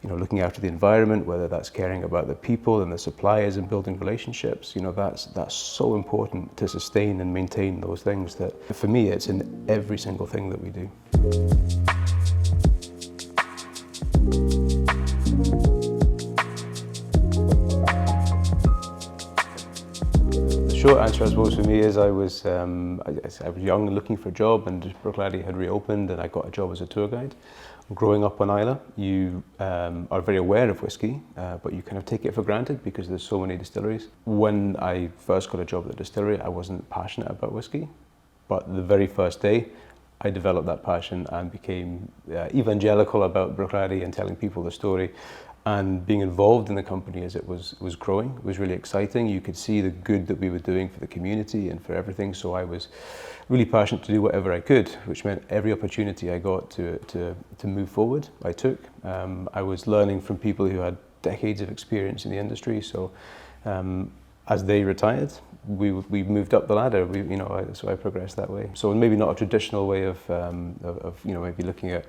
looking after the environment, whether that's caring about the people and the suppliers and building relationships, that's so important to sustain and maintain those things that, for me, it's in every single thing that we do. The short answer, I suppose, for me is I was young and looking for a job, and Bruichladdich had reopened, and I got a job as a tour guide. Growing up on Islay, you are very aware of whiskey, but you kind of take it for granted because there's so many distilleries. When I first got a job at the distillery, I wasn't passionate about whiskey, but the very first day, I developed that passion and became evangelical about Bruichladdich and telling people the story. And being involved in the company as it was growing was really exciting. You could see the good that we were doing for the community and for everything. So I was really passionate to do whatever I could, which meant every opportunity I got to move forward, I took. I was learning from people who had decades of experience in the industry. So as they retired, we moved up the ladder. So I progressed that way. So maybe not a traditional way of maybe looking at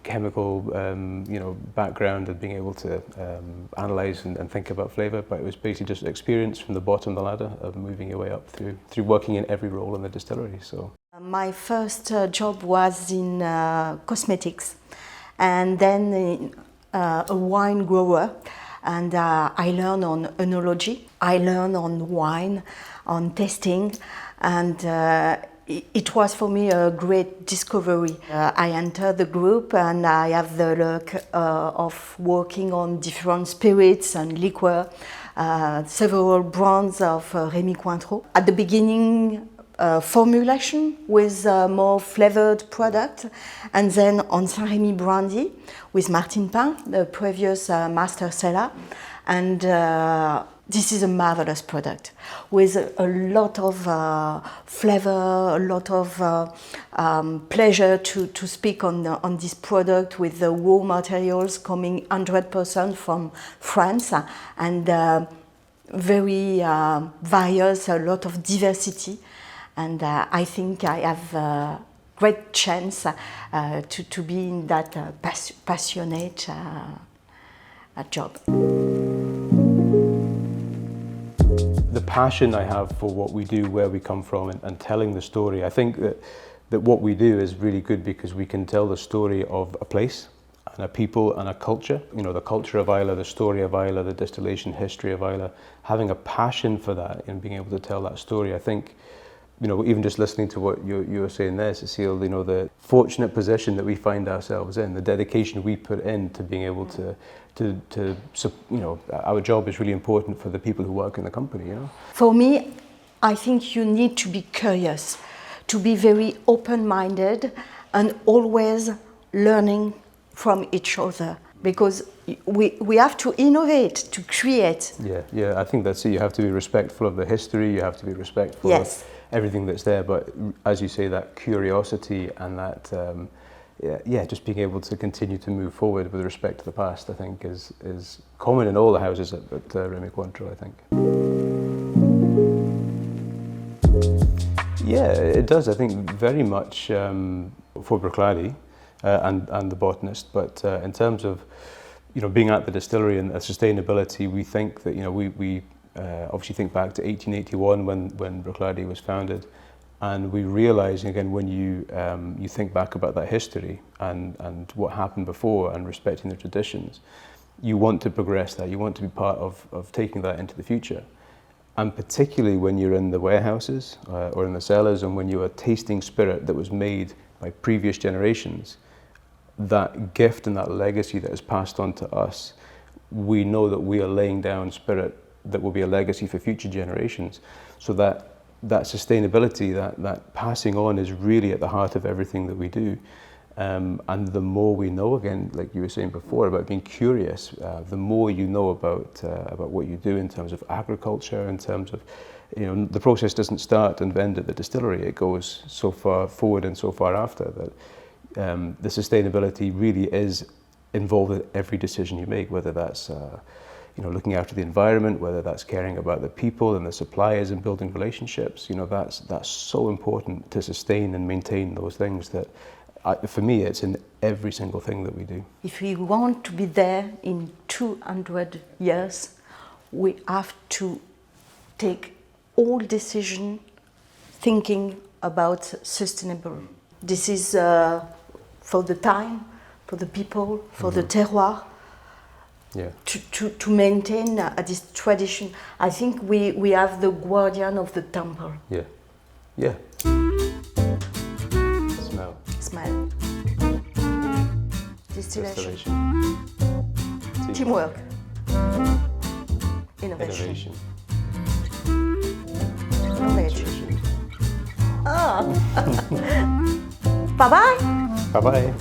chemical background and being able to analyze and think about flavor, but it was basically just experience from the bottom of the ladder of moving your way up through working in every role in the distillery. So my first job was in cosmetics, and then in, a wine grower, and I learned on enology, I learned on wine, on tasting, and it was for me a great discovery. I entered the group and I have the luck of working on different spirits and liqueur, several brands of Rémy Cointreau. At the beginning, formulation with more flavored product, and then on St-Rémy Brandy with Martin Pin, the previous master seller, and this is a marvelous product with a lot of flavor, a lot of pleasure to speak on this product, with the raw materials coming 100% from France, and very various, a lot of diversity. And I think I have a great chance to be in that passionate job. The passion I have for what we do, where we come from, and telling the story, I think that what we do is really good because we can tell the story of a place and a people and a culture. The culture of Islay, the story of Islay, the distillation history of Islay, having a passion for that and being able to tell that story. I think, even just listening to what you were saying there, Cécile, the fortunate position that we find ourselves in, the dedication we put into being able to our job is really important for the people who work in the company. For me, I think you need to be curious, to be very open-minded, and always learning from each other, because we have to innovate, to create. Yeah, I think that's it. You have to be respectful of the history, you have to be respectful of everything that's there, but as you say, that curiosity and that just being able to continue to move forward with respect to the past, I think is common in all the houses at Rémy Cointreau, I think. Yeah, it does. I think very much for Bruichladdich and the botanist, but in terms of being at the distillery and sustainability, we think that we obviously think back to 1881 when Bruichladdich was founded. And we realise, again, when you think back about that history and what happened before and respecting the traditions, you want to progress that, you want to be part of taking that into the future. And particularly when you're in the warehouses or in the cellars, and when you are tasting spirit that was made by previous generations, that gift and that legacy that is passed on to us, we know that we are laying down spirit that will be a legacy for future generations. So that sustainability, that passing on is really at the heart of everything that we do. And the more we know, again, like you were saying before, about being curious, the more you know about what you do in terms of agriculture, in terms of, the process doesn't start and end at the distillery. It goes so far forward and so far after that the sustainability really is involved in every decision you make, whether that's looking after the environment, whether that's caring about the people and the suppliers and building relationships. That's so important to sustain and maintain those things that, for me, it's in every single thing that we do. If we want to be there in 200 years, we have to take all decisions thinking about sustainable. This is for the time, for the people, for the terroir. Yeah. To maintain this tradition. I think we have the guardian of the temple. Yeah. Yeah. Smell. Smell. Distillation. Distillation. Teamwork. Innovation. Knowledge. Tradition. Ah. Bye-bye. Bye-bye.